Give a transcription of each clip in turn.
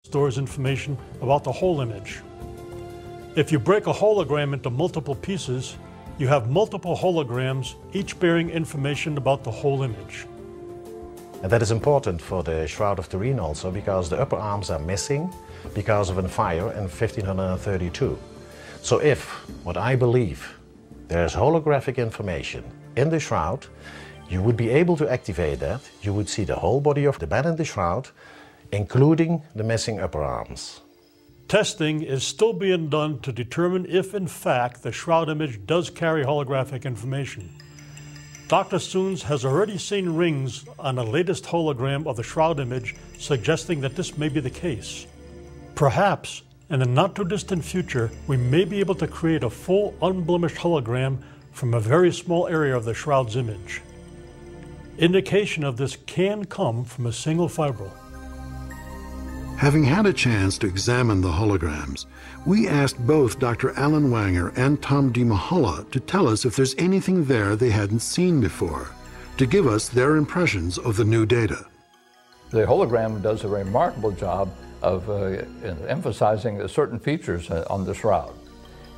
stores information about the whole image. If you break a hologram into multiple pieces, you have multiple holograms, each bearing information about the whole image. And that is important for the Shroud of Turin also, because the upper arms are missing because of a fire in 1532. So if, what I believe, there's holographic information in the shroud, you would be able to activate that. You would see the whole body of the man in the shroud, including the missing upper arms. Testing is still being done to determine if, in fact, the shroud image does carry holographic information. Dr. Soons has already seen rings on the latest hologram of the shroud image, suggesting that this may be the case. Perhaps, in the not-too-distant future, we may be able to create a full, unblemished hologram from a very small area of the shroud's image. Indication of this can come from a single fibril. Having had a chance to examine the holograms, we asked both Dr. Alan Wanger and Tom DiMahala to tell us if there's anything there they hadn't seen before, to give us their impressions of the new data. The hologram does a remarkable job of emphasizing certain features on the shroud.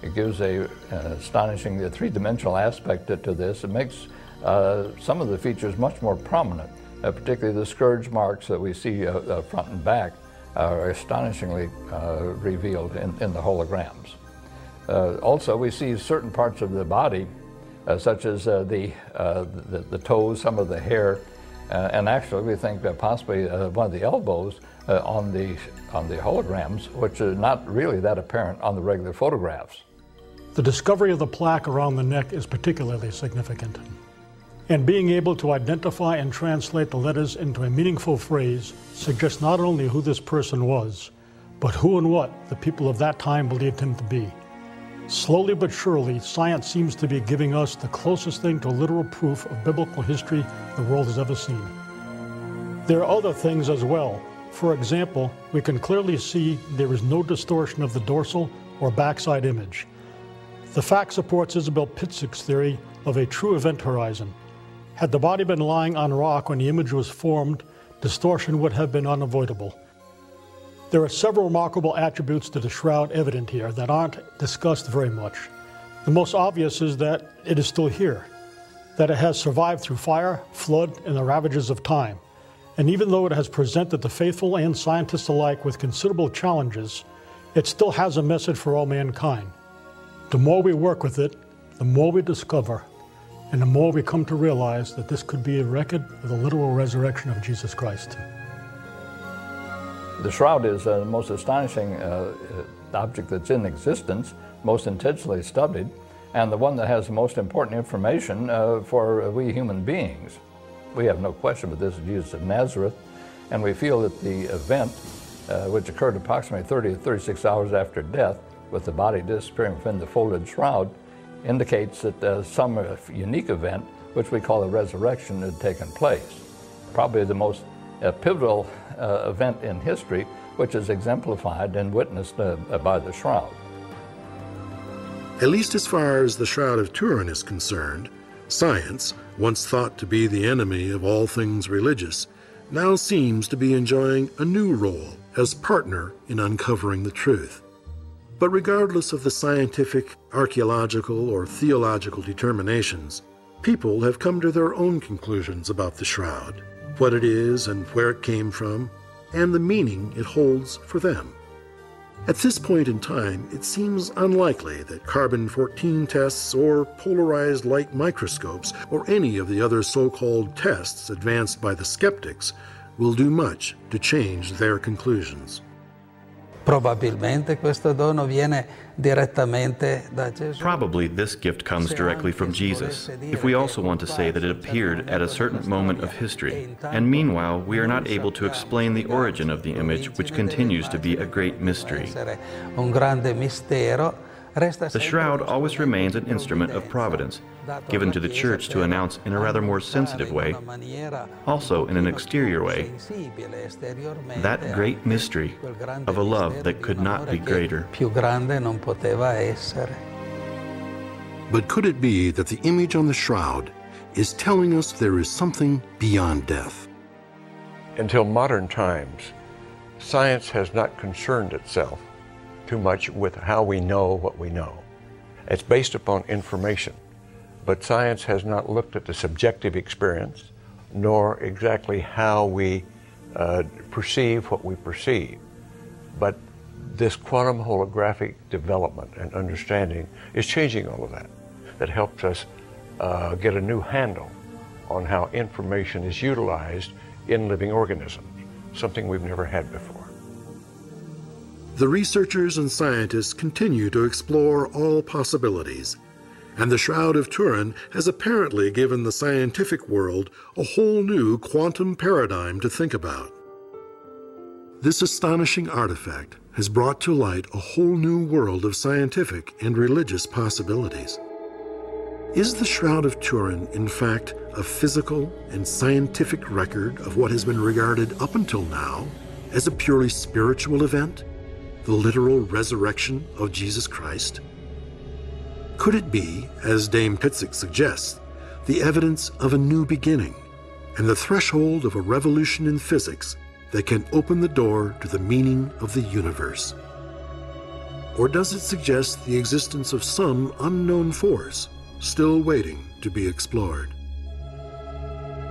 It gives an astonishing three-dimensional aspect to this. It makes some of the features much more prominent, particularly the scourge marks that we see front and back are astonishingly revealed in the holograms. Also, we see certain parts of the body, such as the toes, some of the hair, and actually we think that possibly one of the elbows on the holograms, which are not really that apparent on the regular photographs. The discovery of the plaque around the neck is particularly significant. And being able to identify and translate the letters into a meaningful phrase suggests not only who this person was, but who and what the people of that time believed him to be. Slowly but surely, science seems to be giving us the closest thing to literal proof of biblical history the world has ever seen. There are other things as well. For example, we can clearly see there is no distortion of the dorsal or backside image. The fact supports Isabel Pitzig's theory of a true event horizon. Had the body been lying on rock when the image was formed, distortion would have been unavoidable. There are several remarkable attributes to the shroud evident here that aren't discussed very much. The most obvious is that it is still here, that it has survived through fire, flood, and the ravages of time. And even though it has presented the faithful and scientists alike with considerable challenges, it still has a message for all mankind. The more we work with it, the more we discover, and the more we come to realize that this could be a record of the literal resurrection of Jesus Christ. The shroud is the most astonishing object that's in existence, most intentionally studied, and the one that has the most important information for we human beings. We have no question but this is Jesus of Nazareth, and we feel that the event, which occurred approximately 30 to 36 hours after death, with the body disappearing within the folded shroud, indicates that some unique event, which we call a resurrection, had taken place. Probably the most pivotal event in history, which is exemplified and witnessed by the shroud. At least as far as the Shroud of Turin is concerned, science, once thought to be the enemy of all things religious, now seems to be enjoying a new role as partner in uncovering the truth. But regardless of the scientific, archaeological, or theological determinations, people have come to their own conclusions about the shroud, what it is and where it came from, and the meaning it holds for them. At this point in time, it seems unlikely that carbon-14 tests or polarized light microscopes or any of the other so-called tests advanced by the skeptics will do much to change their conclusions. Probably this gift comes directly from Jesus, if we also want to say that it appeared at a certain moment of history. And meanwhile, we are not able to explain the origin of the image, which continues to be a great mystery. The shroud always remains an instrument of providence, given to the Church to announce in a rather more sensitive way, also in an exterior way, that great mystery of a love that could not be greater. But could it be that the image on the shroud is telling us there is something beyond death? Until modern times, Science has not concerned itself too much with how we know what we know. It's based upon information, but science has not looked at the subjective experience, nor exactly how we perceive what we perceive. But this quantum holographic development and understanding is changing all of that. That helps us get a new handle on how information is utilized in living organisms, something we've never had before. The researchers and scientists continue to explore all possibilities, and the Shroud of Turin has apparently given the scientific world a whole new quantum paradigm to think about. This astonishing artifact has brought to light a whole new world of scientific and religious possibilities. Is the Shroud of Turin, in fact, a physical and scientific record of what has been regarded up until now as a purely spiritual event, the literal resurrection of Jesus Christ? Could it be, as Dame Pitzik suggests, the evidence of a new beginning and the threshold of a revolution in physics that can open the door to the meaning of the universe? Or does it suggest the existence of some unknown force still waiting to be explored?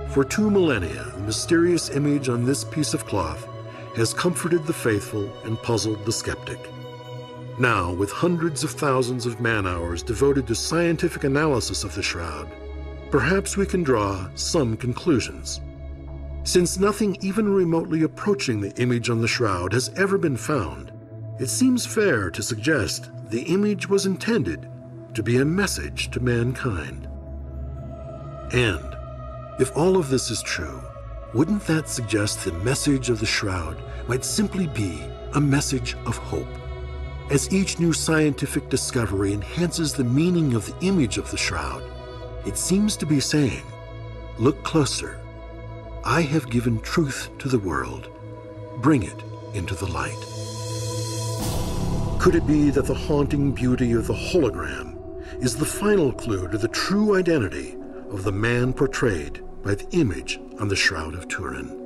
For 2 millennia, the mysterious image on this piece of cloth has comforted the faithful and puzzled the skeptic. Now, with hundreds of thousands of man-hours devoted to scientific analysis of the shroud, perhaps we can draw some conclusions. Since nothing even remotely approaching the image on the shroud has ever been found, it seems fair to suggest the image was intended to be a message to mankind. And if all of this is true, wouldn't that suggest the message of the shroud might simply be a message of hope? As each new scientific discovery enhances the meaning of the image of the shroud, it seems to be saying, look closer. I have given truth to the world. Bring it into the light. Could it be that the haunting beauty of the hologram is the final clue to the true identity of the man portrayed by the image on the Shroud of Turin?